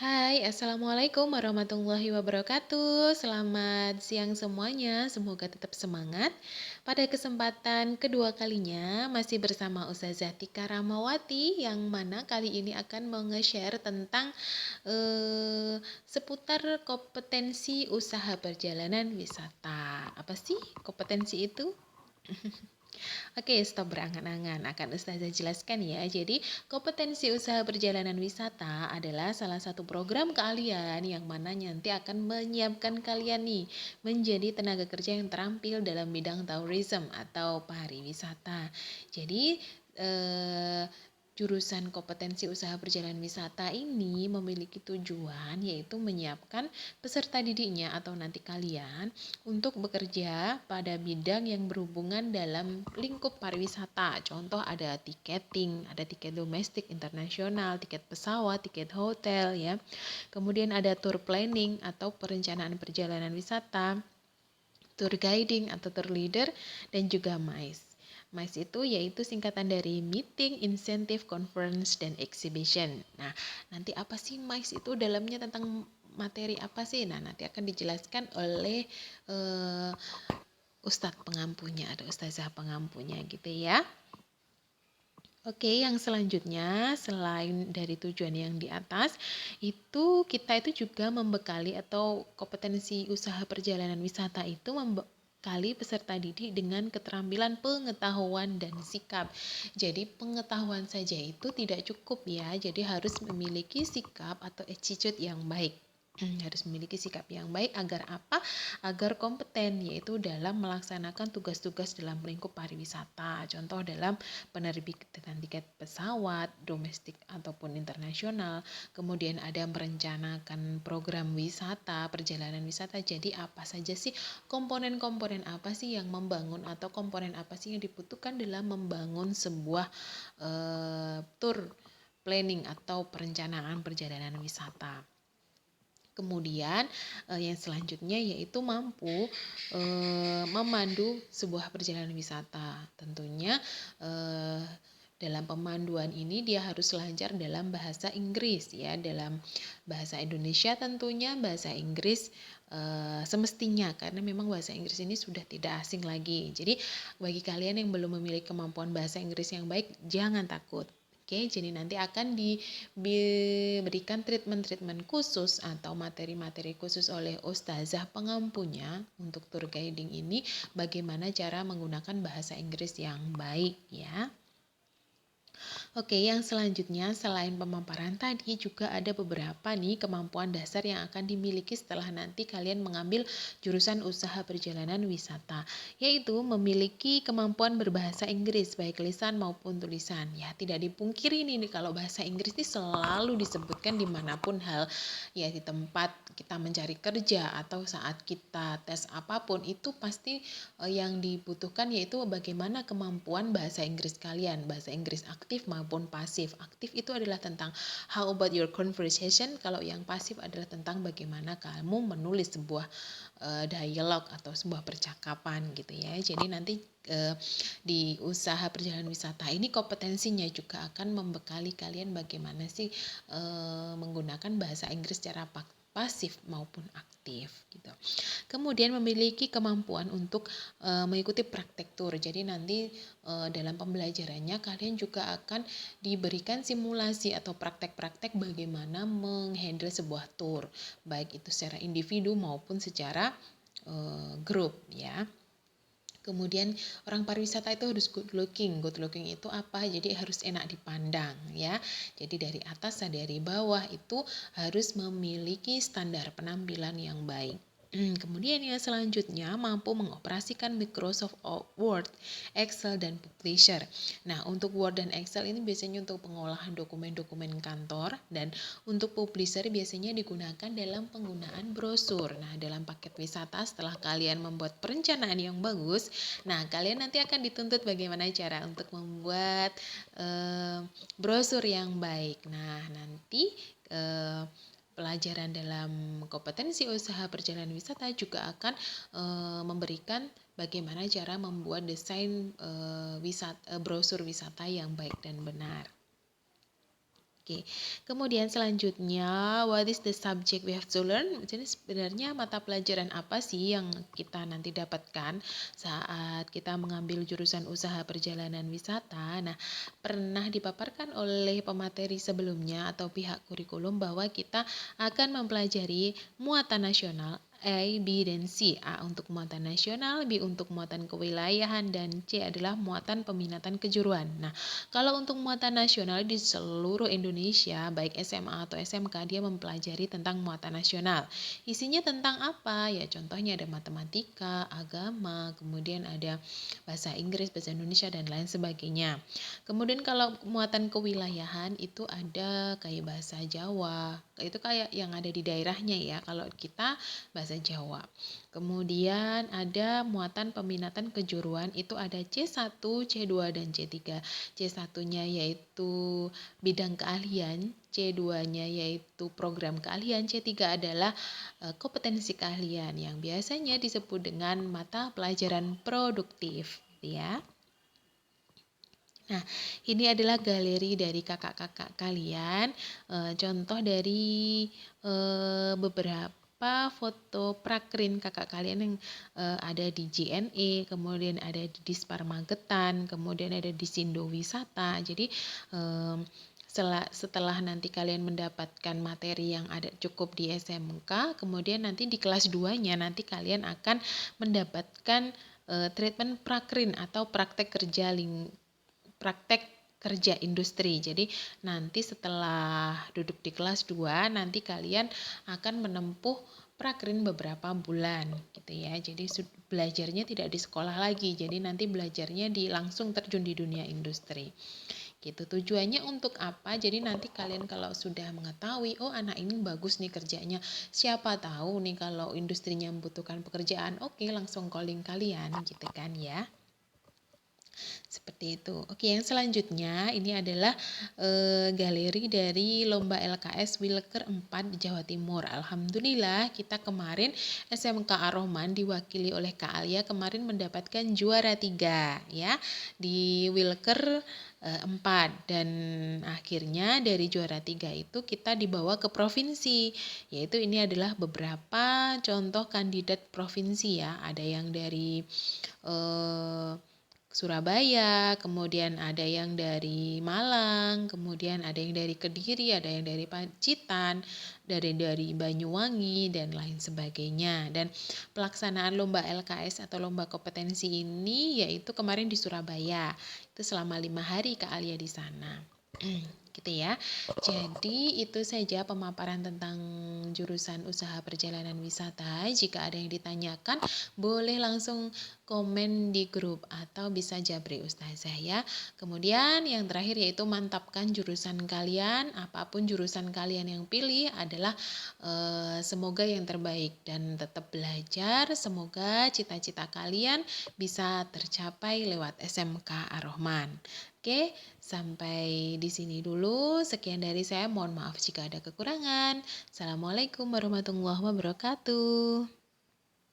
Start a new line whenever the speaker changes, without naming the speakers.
Hai, Assalamualaikum warahmatullahi wabarakatuh. Selamat siang semuanya, semoga tetap semangat. Pada kesempatan kedua kalinya, masih bersama Ustazah Tika Ramawati, yang mana kali ini akan nge-share tentang seputar kompetensi usaha perjalanan wisata. Apa sih kompetensi itu? Oke, stop berangan-angan. Akan Ustazah jelaskan ya. Jadi, kompetensi usaha perjalanan wisata adalah salah satu program keahlian yang mana nanti akan menyiapkan kalian nih menjadi tenaga kerja yang terampil dalam bidang tourism atau pariwisata. Jadi, eh, jurusan kompetensi usaha perjalanan wisata ini memiliki tujuan yaitu menyiapkan peserta didiknya atau nanti kalian untuk bekerja pada bidang yang berhubungan dalam lingkup pariwisata. Contoh ada tiketing, ada tiket domestik, internasional, tiket pesawat, tiket hotel ya. Kemudian ada tour planning atau perencanaan perjalanan wisata, tour guiding atau tour leader, dan juga MICE. MICE itu yaitu singkatan dari Meeting, Incentive, Conference, dan Exhibition. Nah, nanti apa sih MICE itu dalamnya tentang materi apa sih? Nah, nanti akan dijelaskan oleh Ustadz pengampunya, ada Ustazah pengampunya gitu ya. Oke, yang selanjutnya selain dari tujuan yang di atas, kita itu juga membekali atau kompetensi usaha perjalanan wisata itu membekali peserta didik dengan keterampilan pengetahuan dan sikap. Jadi pengetahuan saja itu tidak cukup ya, jadi harus memiliki sikap atau attitude yang baik. Harus memiliki sikap yang baik agar apa? Agar kompeten, yaitu dalam melaksanakan tugas-tugas dalam lingkup pariwisata. Contoh dalam penerbitan tiket pesawat domestik ataupun internasional. Kemudian ada merencanakan program wisata, perjalanan wisata. Jadi apa saja sih komponen-komponen apa sih yang membangun atau komponen apa sih yang dibutuhkan dalam membangun sebuah tour planning atau perencanaan perjalanan wisata. Kemudian yang selanjutnya yaitu mampu memandu sebuah perjalanan wisata. Tentunya dalam pemanduan ini dia harus lancar dalam bahasa Inggris ya, dalam bahasa Indonesia tentunya bahasa Inggris semestinya, karena memang bahasa Inggris ini sudah tidak asing lagi. Jadi bagi kalian yang belum memiliki kemampuan bahasa Inggris yang baik, jangan takut. Oke, jadi nanti akan diberikan treatment-treatment khusus atau materi-materi khusus oleh Ustazah pengampunya untuk tour guiding ini, bagaimana cara menggunakan bahasa Inggris yang baik ya. Oke, yang selanjutnya selain pemaparan tadi juga ada beberapa nih kemampuan dasar yang akan dimiliki setelah nanti kalian mengambil jurusan usaha perjalanan wisata, yaitu memiliki kemampuan berbahasa Inggris baik lisan maupun tulisan. Ya, tidak dipungkiri nih kalau bahasa Inggris ini selalu disebutkan dimanapun hal, ya di tempat kita mencari kerja atau saat kita tes apapun itu pasti yang dibutuhkan yaitu bagaimana kemampuan bahasa Inggris kalian, bahasa Inggris aktif maupun pasif. Aktif itu adalah tentang how about your conversation, kalau yang pasif adalah tentang bagaimana kamu menulis sebuah dialog atau sebuah percakapan gitu ya. Jadi nanti di usaha perjalanan wisata ini kompetensinya juga akan membekali kalian bagaimana sih menggunakan bahasa Inggris secara pasif maupun aktif gitu. Kemudian memiliki kemampuan untuk mengikuti praktek tur. Jadi nanti dalam pembelajarannya kalian juga akan diberikan simulasi atau praktek-praktek bagaimana menghandle sebuah tur, baik itu secara individu maupun secara grup ya. Kemudian orang pariwisata itu harus good looking. Good looking itu apa? Jadi harus enak dipandang ya. Jadi dari atas dan dari bawah itu harus memiliki standar penampilan yang baik. Kemudian yang selanjutnya mampu mengoperasikan Microsoft Word, Excel, dan Publisher. Nah, untuk Word dan Excel ini biasanya untuk pengolahan dokumen-dokumen kantor, dan untuk Publisher biasanya digunakan dalam penggunaan brosur. Nah, dalam paket wisata setelah kalian membuat perencanaan yang bagus, nah kalian nanti akan dituntut bagaimana cara untuk membuat brosur yang baik. Nah, nanti pelajaran dalam kompetensi usaha perjalanan wisata juga akan memberikan bagaimana cara membuat desain brosur wisata yang baik dan benar. Oke, kemudian selanjutnya, what is the subject we have to learn? Jadi sebenarnya mata pelajaran apa sih yang kita nanti dapatkan saat kita mengambil jurusan usaha perjalanan wisata? Nah, pernah dipaparkan oleh pemateri sebelumnya atau pihak kurikulum bahwa kita akan mempelajari muatan nasional, A, B, dan C. A untuk muatan nasional, B untuk muatan kewilayahan, dan C adalah muatan peminatan kejuruan. Nah, kalau untuk muatan nasional di seluruh Indonesia, baik SMA atau SMK, dia mempelajari tentang muatan nasional. Isinya tentang apa? Ya contohnya ada matematika, agama, kemudian ada bahasa Inggris, bahasa Indonesia, dan lain sebagainya. Kemudian kalau muatan kewilayahan itu ada kayak bahasa Jawa, itu kayak yang ada di daerahnya ya, kalau kita bahasa Jawa. Kemudian ada muatan peminatan kejuruan, itu ada C1, C2, dan C3. C1-nya yaitu bidang keahlian, C2-nya yaitu program keahlian, C3 adalah kompetensi keahlian yang biasanya disebut dengan mata pelajaran produktif, ya. Nah, ini adalah galeri dari kakak-kakak kalian, contoh dari beberapa foto prakrin kakak kalian yang ada di JNE, kemudian ada di Dispar Magetan, kemudian ada di Sindo Wisata. Jadi setelah nanti kalian mendapatkan materi yang ada cukup di SMK, kemudian nanti di kelas 2-nya nanti kalian akan mendapatkan treatment prakrin atau praktek kerja industri. Jadi nanti setelah duduk di kelas 2 nanti kalian akan menempuh prakrin beberapa bulan gitu ya. Jadi belajarnya tidak di sekolah lagi. Jadi nanti belajarnya langsung terjun di dunia industri. Gitu. Tujuannya untuk apa? Jadi nanti kalian kalau sudah mengetahui, oh anak ini bagus nih kerjanya. Siapa tahu nih kalau industrinya membutuhkan pekerjaan, oke langsung calling kalian gitu kan ya. Seperti itu. Oke, yang selanjutnya ini adalah galeri dari lomba LKS Wilker 4 Jawa Timur. Alhamdulillah kita kemarin SMK Ar-Rahman diwakili oleh Kak Alia kemarin mendapatkan juara 3 ya di Wilker 4, dan akhirnya dari juara 3 itu kita dibawa ke provinsi, yaitu ini adalah beberapa contoh kandidat provinsi ya. Ada yang dari Surabaya, kemudian ada yang dari Malang, kemudian ada yang dari Kediri, ada yang dari Pacitan, dari Banyuwangi, dan lain sebagainya. Dan pelaksanaan lomba LKS atau lomba kompetensi ini yaitu kemarin di Surabaya. Itu selama 5 hari Kak Alia di sana. Gitu ya. Jadi itu saja pemaparan tentang jurusan usaha perjalanan wisata. Jika ada yang ditanyakan, boleh langsung komen di grup atau bisa japri ustazah ya. Kemudian yang terakhir yaitu mantapkan jurusan kalian. Apapun jurusan kalian yang pilih adalah semoga yang terbaik dan tetap belajar. Semoga cita-cita kalian bisa tercapai lewat SMK Ar-Rahman. Oke, sampai di sini dulu. Sekian dari saya. Mohon maaf jika ada kekurangan. Assalamualaikum warahmatullahi wabarakatuh.